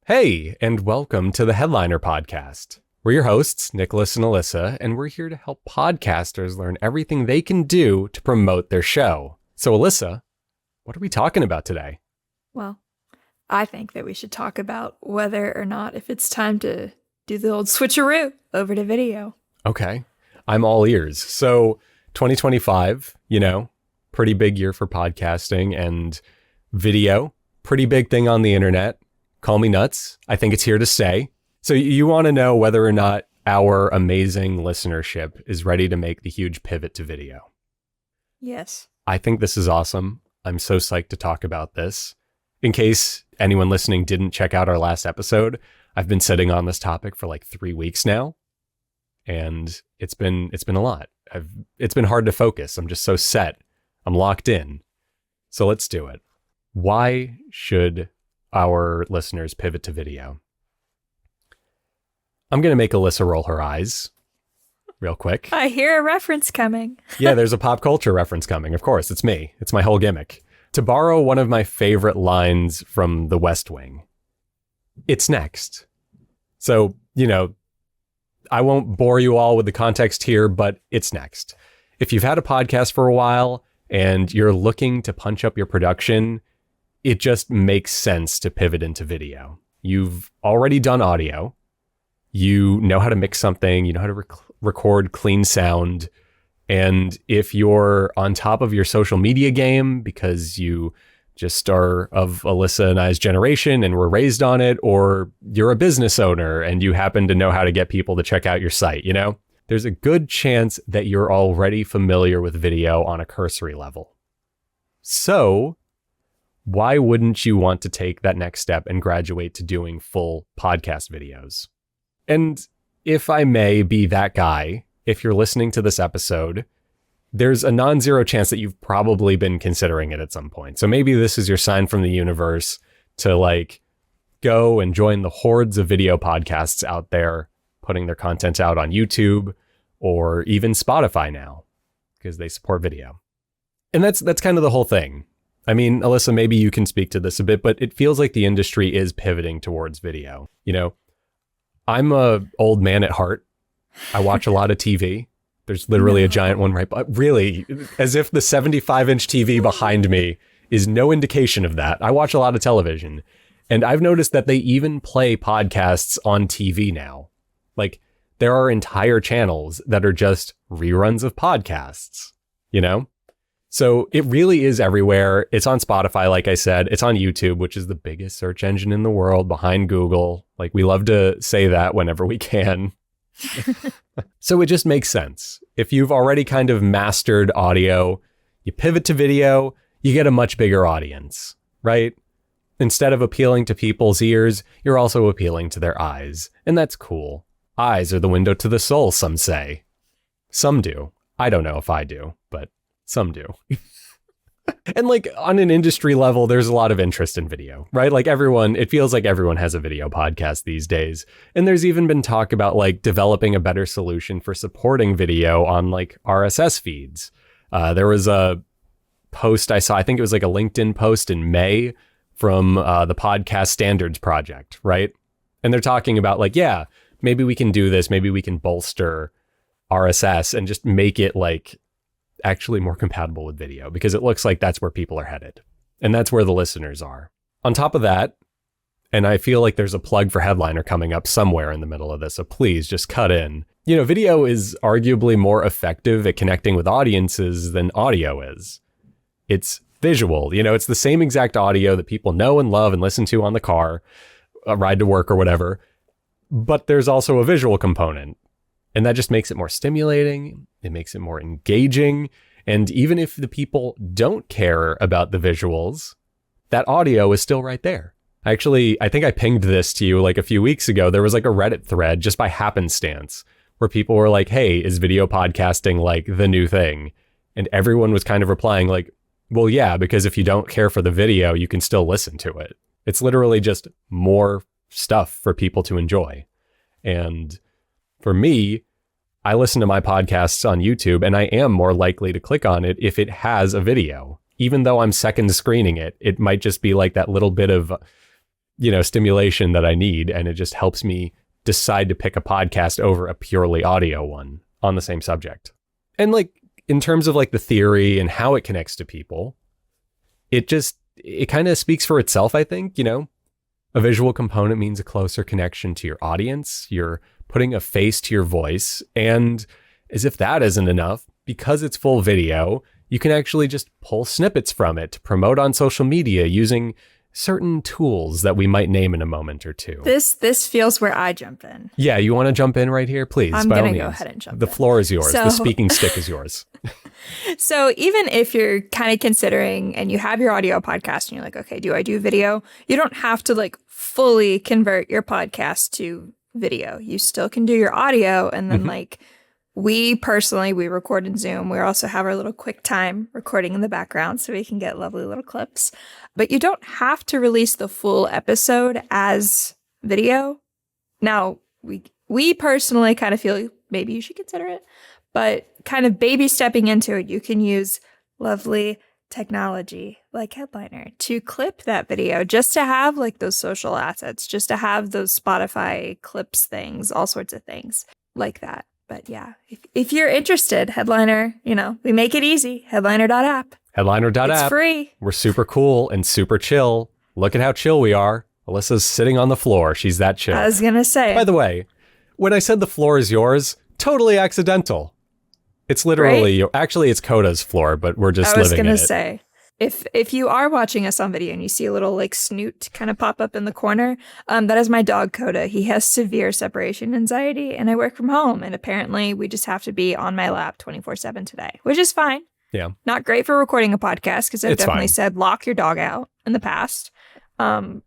Hey, and welcome to the Headliner Podcast. We're your hosts, Nicholas and Elissa, and we're here to help podcasters learn everything they can do to promote their show. So, Elissa, what are we talking about today? Well, I think that we should talk about whether or not if it's time to do the old switcheroo over to video. Okay, I'm all ears. So, 2025, pretty big year for podcasting and video, pretty big thing on the internet. Call me nuts. I think it's here to stay. So you want to know whether or not our amazing listenership is ready to make the huge pivot to video. Yes. I think this is awesome. I'm so psyched to talk about this. In case anyone listening didn't check out our last episode, I've been sitting on this topic for like 3 weeks now, and it's been a lot. It's been hard to focus. I'm just so set. I'm locked in. So let's do it. Why should our listeners pivot to video? I'm going to make Elissa roll her eyes real quick. I hear a reference coming. Yeah, there's a pop culture reference coming. Of course, it's me. It's my whole gimmick. To borrow one of my favorite lines from The West Wing, it's next. So, I won't bore you all with the context here, but it's next. If you've had a podcast for a while and you're looking to punch up your production, it just makes sense to pivot into video. You've already done audio. You know how to mix something. You know how to record clean sound. And if you're on top of your social media game because you just are of Elissa and I's generation and were raised on it, or you're a business owner and you happen to know how to get people to check out your site, there's a good chance that you're already familiar with video on a cursory level. So, why wouldn't you want to take that next step and graduate to doing full podcast videos? And if I may be that guy, if you're listening to this episode, there's a non-zero chance that you've probably been considering it at some point. So maybe this is your sign from the universe to go and join the hordes of video podcasts out there, putting their content out on YouTube or even Spotify now, because they support video. And that's kind of the whole thing. I mean, Elissa, maybe you can speak to this a bit, but it feels like the industry is pivoting towards video. I'm a old man at heart. I watch a lot of TV. There's literally a giant one right by, really, as if the 75-inch TV behind me is no indication of that. I watch a lot of television, and I've noticed that they even play podcasts on TV now. There are entire channels that are just reruns of podcasts, So it really is everywhere. It's on Spotify, like I said. It's on YouTube, which is the biggest search engine in the world behind Google. We love to say that whenever we can. So it just makes sense. If you've already kind of mastered audio, you pivot to video, you get a much bigger audience, right? Instead of appealing to people's ears, you're also appealing to their eyes. And that's cool. Eyes are the window to the soul, some say. Some do. I don't know if I do, but some do. And on an industry level, there's a lot of interest in video, right? It feels like everyone has a video podcast these days. And there's even been talk about developing a better solution for supporting video on RSS feeds. There was a post I saw, I think it was a LinkedIn post in May from the Podcast Standards Project, right? And they're talking about maybe we can do this. Maybe we can bolster RSS and just make it actually more compatible with video, because it looks like that's where people are headed. And that's where the listeners are. On top of that, and I feel like there's a plug for Headliner coming up somewhere in the middle of this, so please just cut in. Video is arguably more effective at connecting with audiences than audio is. It's visual. It's the same exact audio that people know and love and listen to on the car, a ride to work or whatever. But there's also a visual component. And that just makes it more stimulating. It makes it more engaging. And even if the people don't care about the visuals, that audio is still right there. Actually, I think I pinged this to you a few weeks ago. There was a Reddit thread just by happenstance where people were like, hey, is video podcasting the new thing? And everyone was kind of replying well, yeah, because if you don't care for the video, you can still listen to it. It's literally just more stuff for people to enjoy. And for me, I listen to my podcasts on YouTube, and I am more likely to click on it if it has a video. Even though I'm second screening it, it might just be that little bit of stimulation that I need. And it just helps me decide to pick a podcast over a purely audio one on the same subject. And like, in terms of like the theory and how it connects to people, it kind of speaks for itself, I think. A visual component means a closer connection to your audience. You're putting a face to your voice. And as if that isn't enough, because it's full video, you can actually just pull snippets from it to promote on social media using certain tools that we might name in a moment or two. This feels where I jump in. Yeah, you want to jump in right here? Please, I'm going to go ahead and jump in. The floor is yours. The speaking stick is yours. So even if you're kind of considering and you have your audio podcast and you're like, okay, do I do video? You don't have to like fully convert your podcast to video. You still can do your audio. And then like we record in Zoom. We also have our little QuickTime recording in the background so we can get lovely little clips. But you don't have to release the full episode as video. Now, we personally kind of feel maybe you should consider it, but kind of baby stepping into it, you can use lovely technology like Headliner to clip that video just to have like those social assets, just to have those Spotify clips things, all sorts of things like that. But yeah, if you're interested, Headliner, we make it easy. Headliner.app. Headliner.app. It's free. We're super cool and super chill. Look at how chill we are. Elissa's sitting on the floor. She's that chill. I was going to say. By the way, when I said the floor is yours, totally accidental. It's literally, actually it's Coda's floor, but we're just living in it. I was going to say, if you are watching us on video and you see a little like snoot kind of pop up in the corner, that is my dog Coda. He has severe separation anxiety and I work from home. And apparently we just have to be on my lap 24/7 today, which is fine. Yeah. Not great for recording a podcast because I've definitely said lock your dog out in the past. And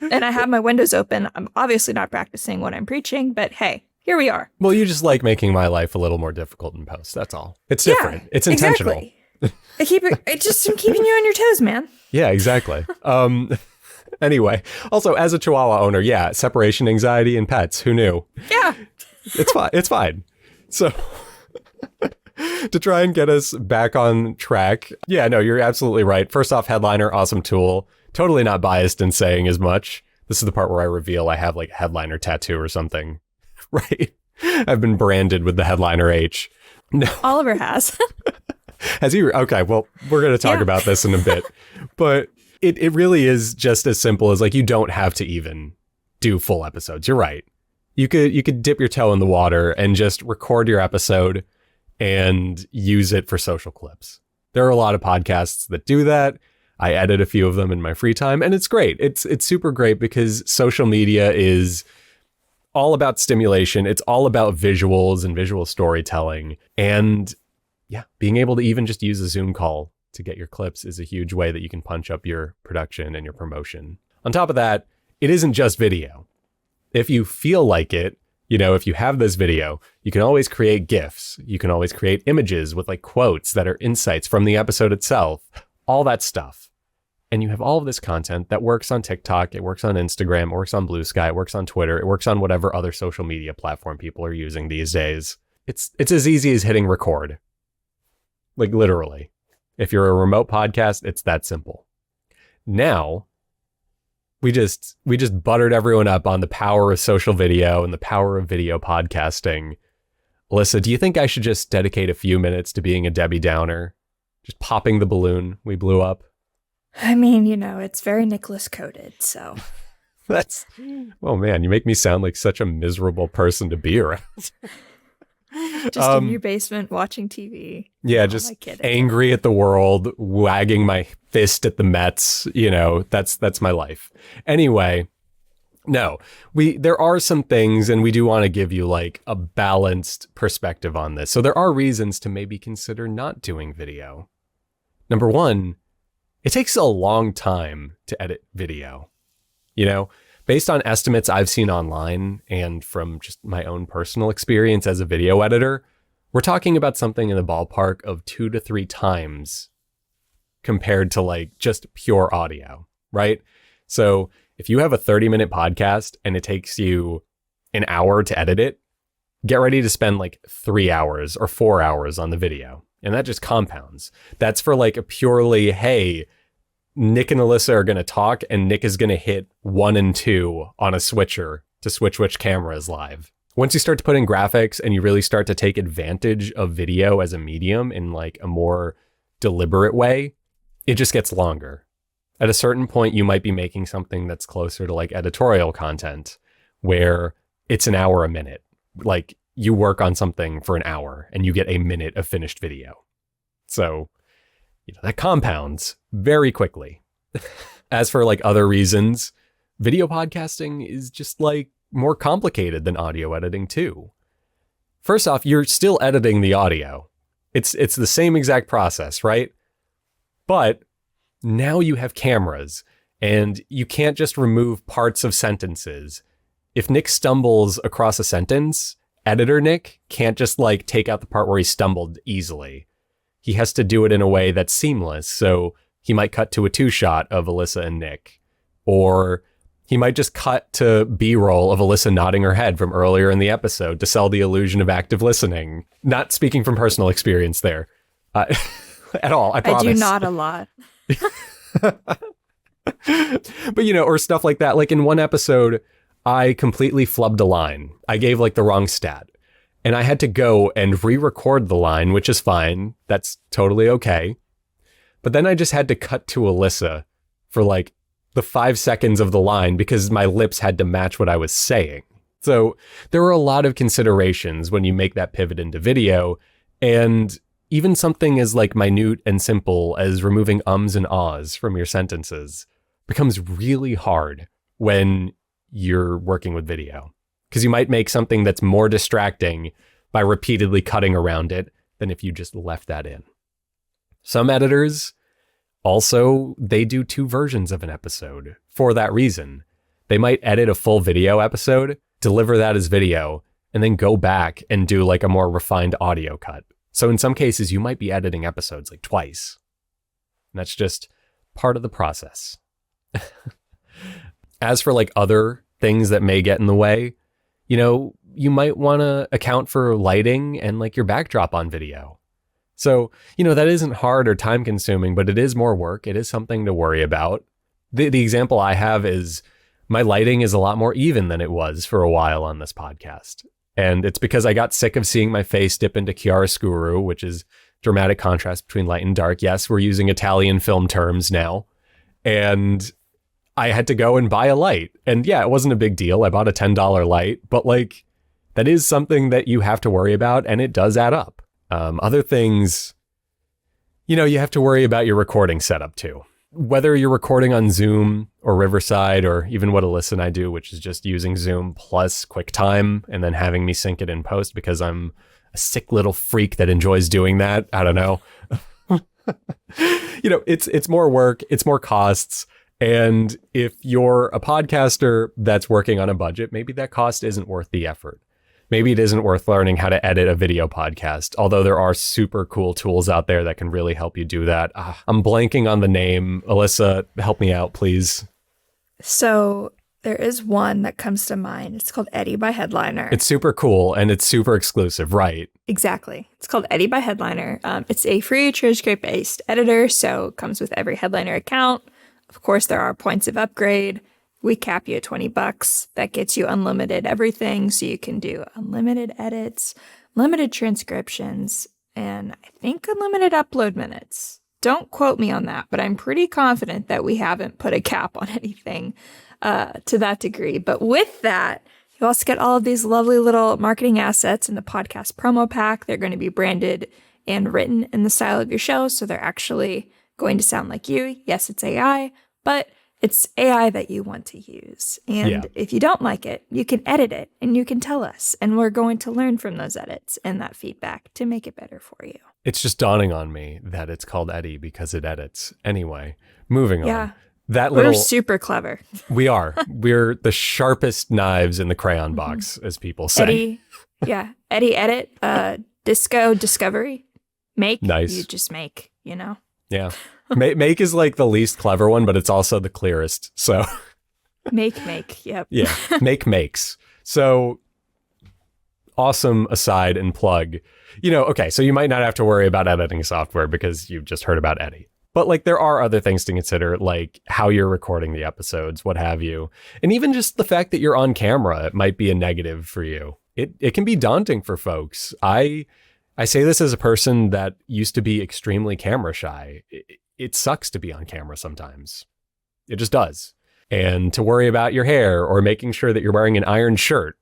I have my windows open. I'm obviously not practicing what I'm preaching, but hey, here we are. Well, you just like making my life a little more difficult in post. That's all. It's different. Yeah, it's intentional. Exactly. I'm keeping you on your toes, man. Yeah, exactly. Anyway, also as a Chihuahua owner, yeah, separation anxiety in pets. Who knew? Yeah. It's fine. It's fine. So to try and get us back on track. Yeah, no, you're absolutely right. First off, Headliner, awesome tool. Totally not biased in saying as much. This is the part where I reveal I have like a Headliner tattoo or something. Right? I've been branded with the Headliner H. No. Oliver has. Has he? Okay, well, we're going to talk about this in a bit. But it really is just as simple as like you don't have to even do full episodes. You're right. You could dip your toe in the water and just record your episode and use it for social clips. There are a lot of podcasts that do that. I edit a few of them in my free time, and it's great. It's super great because social media is all about stimulation. It's all about visuals and visual storytelling. And yeah, being able to even just use a Zoom call to get your clips is a huge way that you can punch up your production and your promotion. On top of that, it isn't just video. If you feel like it, if you have this video, you can always create GIFs. You can always create images with like quotes that are insights from the episode itself, all that stuff. And you have all of this content that works on TikTok, it works on Instagram, it works on Blue Sky, it works on Twitter, it works on whatever other social media platform people are using these days. It's as easy as hitting record. Like literally. If you're a remote podcast, it's that simple. Now, we just buttered everyone up on the power of social video and the power of video podcasting. Elissa, do you think I should just dedicate a few minutes to being a Debbie Downer? Just popping the balloon we blew up? I mean, it's very Nicholas coded, so. Oh man, you make me sound like such a miserable person to be around. Just in your basement watching TV. Yeah, just angry at the world, wagging my fist at the Mets. That's my life. Anyway, no, there are some things, and we do want to give you like a balanced perspective on this. So there are reasons to maybe consider not doing video. Number one, it takes a long time to edit video. Based on estimates I've seen online and from just my own personal experience as a video editor, we're talking about something in the ballpark of 2 to 3 times compared to like just pure audio, right? So if you have a 30-minute podcast and it takes you an hour to edit it, get ready to spend like 3 hours or 4 hours on the video. And that just compounds. That's for like a purely, hey, Nick and Elissa are going to talk, and Nick is going to hit 1 and 2 on a switcher to switch which camera is live. Once you start to put in graphics and you really start to take advantage of video as a medium in like a more deliberate way, it just gets longer. At a certain point, you might be making something that's closer to like editorial content where it's an hour a minute. Like you work on something for an hour and you get a minute of finished video. So, that compounds very quickly. As for like other reasons, video podcasting is just like more complicated than audio editing too. First off, you're still editing the audio. It's the same exact process, right? But now you have cameras and you can't just remove parts of sentences. If Nick stumbles across a sentence, editor Nick can't just like take out the part where he stumbled easily. He has to do it in a way that's seamless. So he might cut to a 2-shot of Elissa and Nick, or he might just cut to B-roll of Elissa nodding her head from earlier in the episode to sell the illusion of active listening. Not speaking from personal experience there at all, I promise. I do nod a lot. But, or stuff like that. Like in one episode, I completely flubbed a line. I gave like the wrong stat. And I had to go and re-record the line, which is fine. That's totally okay. But then I just had to cut to Elissa for like the 5 seconds of the line because my lips had to match what I was saying. So there are a lot of considerations when you make that pivot into video, and even something as like minute and simple as removing ums and ahs from your sentences becomes really hard when you're working with video, because you might make something that's more distracting by repeatedly cutting around it than if you just left that in. Some editors also, they do 2 versions of an episode for that reason. They might edit a full video episode, deliver that as video, and then go back and do like a more refined audio cut. So in some cases, you might be editing episodes like twice. And that's just part of the process. As for like other things that may get in the way, you might want to account for lighting and like your backdrop on video. So, that isn't hard or time consuming, but it is more work. It is something to worry about. The example I have is my lighting is a lot more even than it was for a while on this podcast. And it's because I got sick of seeing my face dip into chiaroscuro, which is dramatic contrast between light and dark. Yes, we're using Italian film terms now. And I had to go and buy a light. And yeah, it wasn't a big deal. I bought a $10 light, but like that is something that you have to worry about, and it does add up. Other things, you have to worry about your recording setup too. Whether you're recording on Zoom or Riverside, or even what Elissa and I do, which is just using Zoom plus QuickTime and then having me sync it in post because I'm a sick little freak that enjoys doing that. I don't know. It's more work, it's more costs. And if you're a podcaster that's working on a budget, maybe that cost isn't worth the effort. Maybe it isn't worth learning how to edit a video podcast, although there are super cool tools out there that can really help you do that. I'm blanking on the name. Elissa, help me out, please. So there is one that comes to mind. It's called Eddie by Headliner. It's super cool and it's super exclusive, right? Exactly. It's called Eddie by Headliner. It's a free transcript-based editor, so it comes with every Headliner account. Of course, there are points of upgrade. We cap you at $20. That gets you unlimited everything, so you can do unlimited edits, limited transcriptions, and I think unlimited upload minutes. Don't quote me on that, but I'm pretty confident that we haven't put a cap on anything to that degree. But with that, you also get all of these lovely little marketing assets in the podcast promo pack. They're going to be branded and written in the style of your show, so they're actually going to sound like you. Yes, it's AI, but it's AI that you want to use. And if you don't like it, you can edit it and you can tell us. And we're going to learn from those edits and that feedback to make it better for you. It's just dawning on me that it's called Eddie because it edits. Anyway, moving on. We're super clever. We are. We're the sharpest knives in the crayon box, as people say. Eddie edit, disco discovery. Make, nice. You just make, Yeah. Make is like the least clever one, but it's also the clearest. So make. Yep. Yeah. Makes. So awesome aside and plug. Okay, so you might not have to worry about editing software because you've just heard about Eddie. But like there are other things to consider, like how you're recording the episodes, what have you. And even just the fact that you're on camera, it might be a negative for you. It can be daunting for folks. I say this as a person that used to be extremely camera shy. It sucks to be on camera sometimes. It just does. And to worry about your hair or making sure that you're wearing an iron shirt,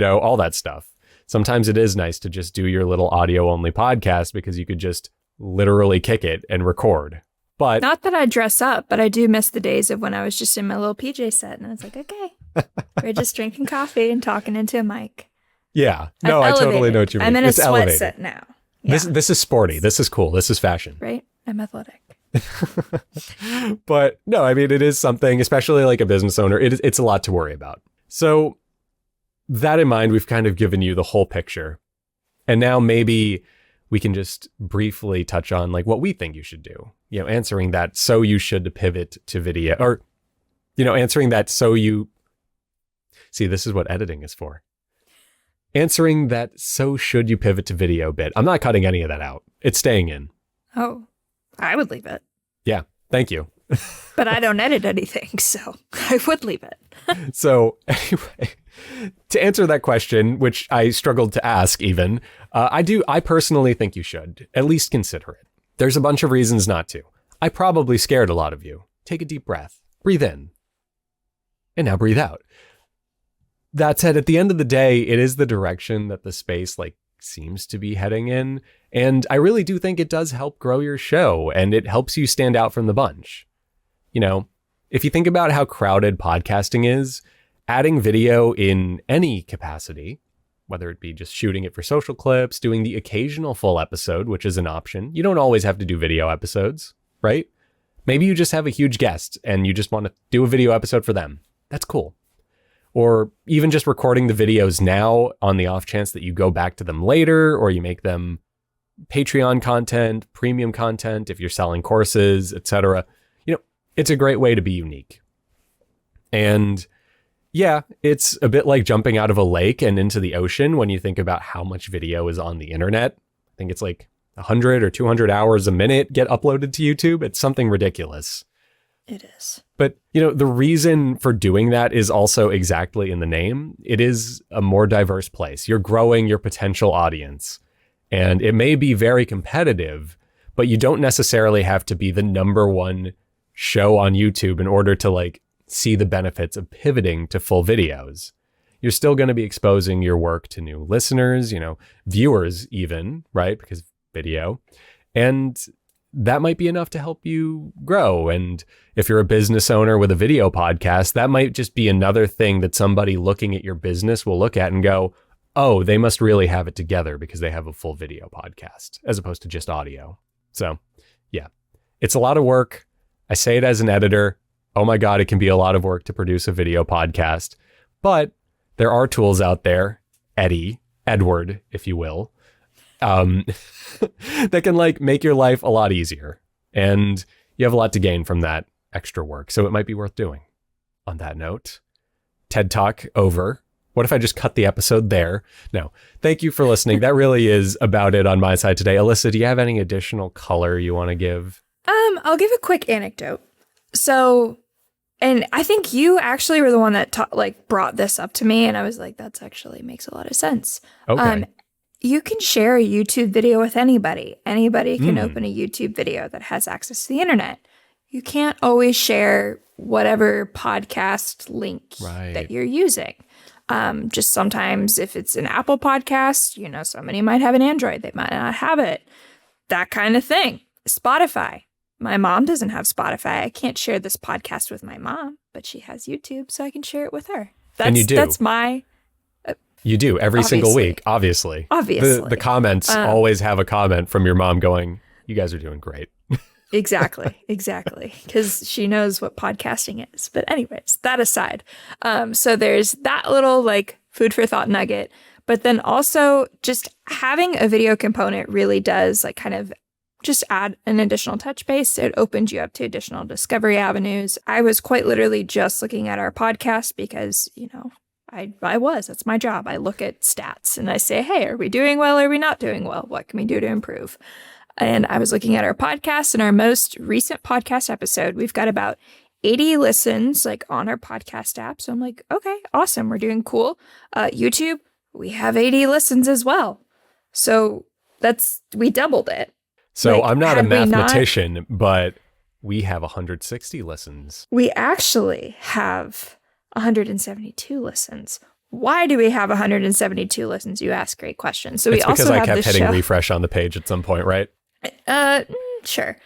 all that stuff. Sometimes it is nice to just do your little audio only podcast because you could just literally kick it and record. But not that I dress up, but I do miss the days of when I was just in my little PJ set and I was like, okay, we're just drinking coffee and talking into a mic. Yeah. No, I totally know what you mean. I'm in a it's sweat elevated. set now. Yeah. This is sporty. This is cool. This is fashion. Right? I'm athletic. But no, I mean, it is something, especially like a business owner, it's a lot to worry about. So that in mind, we've kind of given you the whole picture. And now maybe we can just briefly touch on like what we think you should do, answering that. So you should pivot to video, or, answering that. So you see, this is what editing is for. Answering that. So should you pivot to video bit? I'm not cutting any of that out. It's staying in. Oh, I would leave it. Yeah. Thank you. But I don't edit anything, so I would leave it. So anyway, to answer that question, which I struggled to ask even, I personally think you should at least consider it. There's a bunch of reasons not to. I probably scared a lot of you. Take a deep breath, breathe in, and now breathe out. That said, at the end of the day, it is the direction that the space seems to be heading in. And I really do think it does help grow your show and it helps you stand out from the bunch. If you think about how crowded podcasting is, adding video in any capacity, whether it be just shooting it for social clips, doing the occasional full episode, which is an option. You don't always have to do video episodes, right? Maybe you just have a huge guest and you just want to do a video episode for them. That's cool. Or even just recording the videos now on the off chance that you go back to them later, or you make them Patreon content, premium content, if you're selling courses, etc. It's a great way to be unique. And yeah, it's a bit like jumping out of a lake and into the ocean when you think about how much video is on the internet. I think it's like 100 or 200 hours a minute get uploaded to YouTube. It's something ridiculous. It is. But, the reason for doing that is also exactly in the name. It is a more diverse place. You're growing your potential audience. And it may be very competitive, but you don't necessarily have to be the number one show on YouTube in order to see the benefits of pivoting to full videos. You're still going to be exposing your work to new listeners, viewers even, right? Because video. And that might be enough to help you grow. And if you're a business owner with a video podcast, that might just be another thing that somebody looking at your business will look at and go, oh, they must really have it together because they have a full video podcast as opposed to just audio. So yeah, it's a lot of work. I say it as an editor. Oh my God, it can be a lot of work to produce a video podcast, but there are tools out there, Edward, if you will, that can make your life a lot easier. And you have a lot to gain from that extra work. So it might be worth doing. On that note, TED Talk over. What if I just cut the episode there? No, thank you for listening. That really is about it on my side today. Elissa, do you have any additional color you want to give? I'll give a quick anecdote. So, and I think you actually were the one that brought this up to me, and I was like, that's actually makes a lot of sense. Okay. You can share a YouTube video with anybody. Anybody can open a YouTube video that has access to the internet. You can't always share whatever podcast link that you're using. Just sometimes if it's an Apple podcast, somebody might have an Android. They might not have it. That kind of thing. Spotify. My mom doesn't have Spotify. I can't share this podcast with my mom, but she has YouTube, so I can share it with her. And you do. That's my... You do every single week, obviously. Obviously. The comments always have a comment from your mom going, you guys are doing great. Exactly. Because she knows what podcasting is. But anyways, that aside. So there's that little food for thought nugget. But then also just having a video component really does kind of just add an additional touch base. It opens you up to additional discovery avenues. I was quite literally just looking at our podcast because, that's my job. I look at stats and I say, hey, are we doing well? Are we not doing well? What can we do to improve? And I was looking at our podcast, and our most recent podcast episode, we've got about 80 listens like on our podcast app. So I'm like, okay, awesome. We're doing cool. YouTube, we have 80 listens as well. So we doubled it. So Like, I'm not a had we not- mathematician, but we have 160 listens. We actually have 172 listons. Why do we have 172 listens? You ask great questions. So It's we because also I have kept the hitting show. refresh on the page at some point, right? Sure.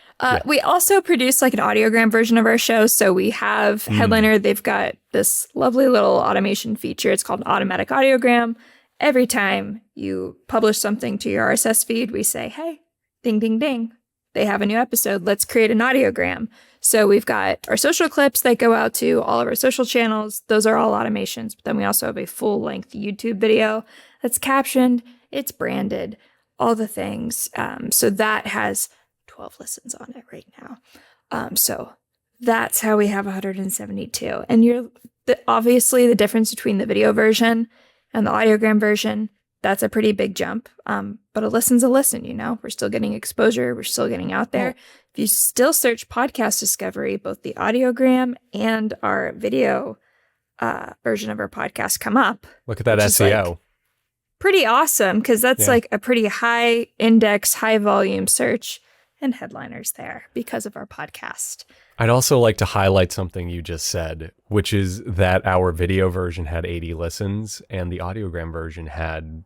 We also produce like an audiogram version of our show. So we have Headliner. They've got this lovely little automation feature. It's called an automatic audiogram. Every time you publish something to your RSS feed, we say, hey, ding, ding, ding. They have a new episode. Let's create an audiogram. So we've got our social clips that go out to all of our social channels. Those are all automations. But then we also have a full-length YouTube video that's captioned. It's branded. All the things. So that has 12 listens on it right now. So that's how we have 172. And obviously the difference between the video version and the audiogram version, that's a pretty big jump. But a listen's a listen, We're still getting exposure. We're still getting out there. If you still search Podcast Discovery, both the audiogram and our video version of our podcast come up. Look at that which is, SEO. like, pretty awesome, because that's like a pretty high index, high volume search, and Headliner's there because of our podcast. I'd also like to highlight something you just said, which is that our video version had 80 listens and the audiogram version had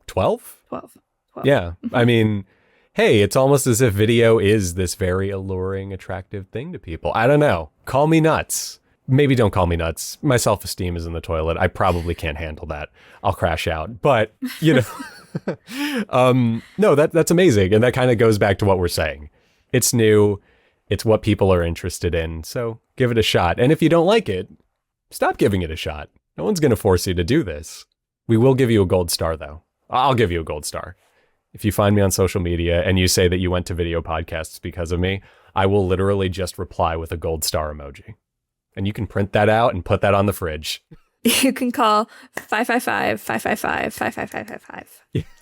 12? 12. Yeah. I mean, hey, it's almost as if video is this very alluring, attractive thing to people. I don't know. Call me nuts. Maybe don't call me nuts. My self-esteem is in the toilet. I probably can't handle that. I'll crash out. But, no, that's amazing. And that kind of goes back to what we're saying. It's new. It's what people are interested in. So give it a shot. And if you don't like it, stop giving it a shot. No one's going to force you to do this. We will give you a gold star, though. I'll give you a gold star. If you find me on social media and you say that you went to video podcasts because of me, I will literally just reply with a gold star emoji. And you can print that out and put that on the fridge. You can call 555-555-555-555.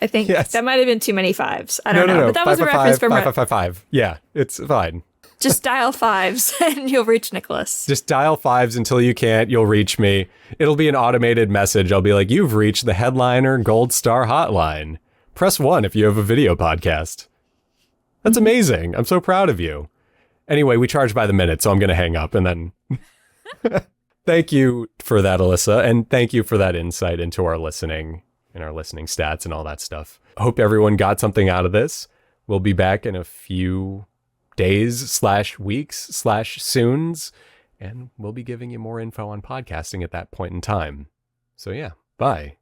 I think Yes. that might have been too many fives. I don't know. No. But that was a reference from 555. Yeah, it's fine. just dial fives and you'll reach Nicholas. Just dial fives until you can't. You'll reach me. It'll be an automated message. I'll be like, you've reached the Headliner Gold Star Hotline. Press 1 if you have a video podcast. That's amazing. I'm so proud of you. Anyway, we charge by the minute, so I'm going to hang up and then... Thank you for that, Elissa, and thank you for that insight into our listening and our listening stats and all that stuff. I hope everyone got something out of this. We'll be back in a few days/weeks/soons, and we'll be giving you more info on podcasting at that point in time. So yeah, bye.